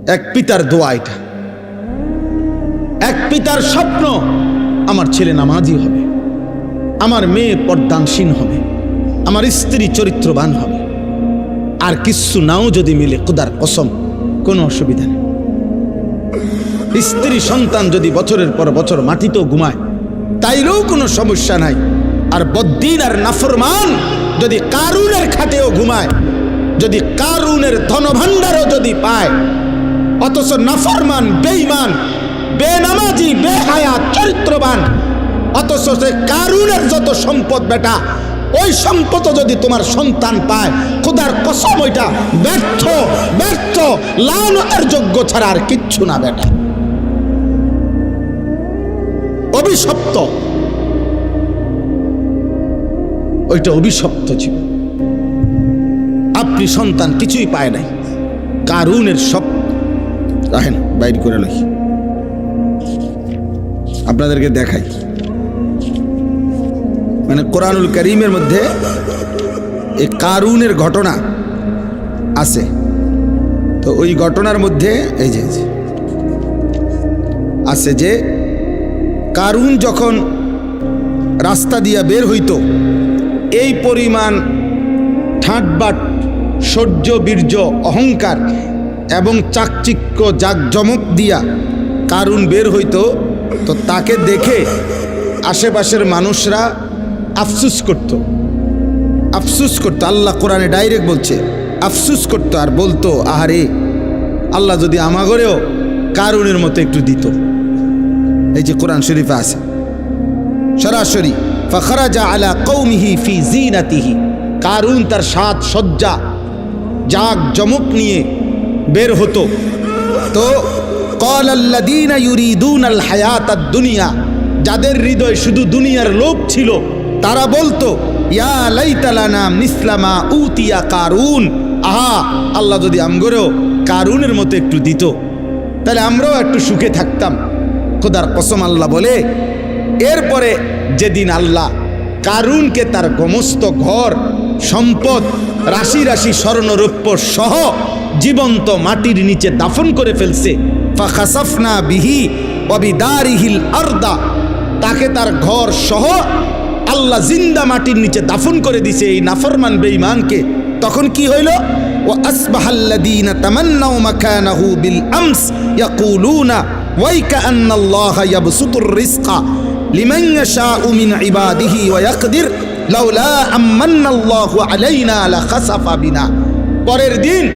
এক পিতার দোয়া এটা, এক পিতার স্বপ্ন আমার ছেলে নামাজি হবে, আমার মেয়ে পর্দানসীন হবে, আমার স্ত্রী চরিত্রবান হবে। আর কিচ্ছু নাও যদি মিলে খোদার কসম কোনো অসুবিধা নেই। স্ত্রী সন্তান যদি বছরের পর বছর মাটিতেও ঘুমায় তাইলেও কোনো সমস্যা নাই। আর বদ্দিন আর নাফরমান যদি কারুনের খাটেও ঘুমায়, যদি কারুনের ধনভাণ্ডারও যদি পায়, অথচ নাফরমান, বেঈমান, বেনামাজি, বেহায়া, চরিত্রবান, অথচ সে কারুনের যত সম্পদ বেটা, ওই সম্পদ যদি তোমার সন্তান পায়, খোদার কসম ওইটা ব্যর্থ, ব্যর্থ, লানতের যোগ্য ছাড়া আর কিচ্ছু না বেটা, অভিশপ্ত। ওইটা অভিশপ্ত ছিল। আপনি সন্তান কিছুই পায় নাই, কারুনের সব রাখেন বাইর করে লই, আপনাদেরকে দেখাই। মানে কোরআনুল কারীমের মধ্যে এই কারুনের ঘটনা আছে। তো ওই ঘটনার মধ্যে এই যে আছে যে কারুন যখন রাস্তা দিয়া বের হইতো, এই পরিমাণ ঠাটবাট, সহ্য, বীর্য, অহংকার এবং চাকচিক্য, জাকজমক দিয়া কারুন বের হইতো। তো তাকে দেখে আশেপাশের মানুষরা আফসুস করত, আফসুস করতো। আল্লাহ কোরআনে ডাইরেক্ট বলছে, আফসুস করতো আর বলতো, আহারে আল্লাহ যদি আমাগরেও কারুনের মতো একটু দিত। এই যে কোরআন শরীফে আছে সরাসরি, ফাখরাজা আলা কওমিহি ফি জিনাতিহি, কারুন তার সাজ সজ্জা জাক জমক নিয়ে বের হতো। তো ক্বালাল্লাযীনা ইউরিদুনাল হায়াতাদ দুনিয়া, যাদের হৃদয় শুধু দুনিয়ার লোভ ছিল, তারা বলতো, ইয়া লাইতা লানা মিসলা মা উতিয়া কারুন, আহা আল্লাহ যদি আমগরেও কারুনের মতো একটু দিত, তাহলে আমরাও একটু সুখে থাকতাম। খোদার কসম আল্লাহ বলে, এরপরে যেদিন আল্লাহ কারুনকে তার সমস্ত ঘর সম্পদ, রাশি রাশি স্বর্ণরৌপ্য সহ জীবন্ত মাটির নিচে দাফন করে ফেলছে, ফাখাসাফনা বিহি ওয়া বিদারিহিল আরদা, তাকে তার ঘর সহ আল্লাহ জিন্দা মাটির নিচে দাফন করে দিছে এই নাফরমান বেঈমানকে। তখন কি হইল? ওয়া আসবাহাল্লাযীনা তামান্নাউ মাকানাহু বিল আমস ইয়াকুলুনা ওয়াইকা আন্নাল্লাহা ইয়াবসুতুর রিজকা লিমান ইয়াশাউ মিন ইবাদিহি ওয়া ইয়াকদির লাউলা আমান্নাল্লাহু আলাইনা লাখাসাফা বিনা। পরের দিন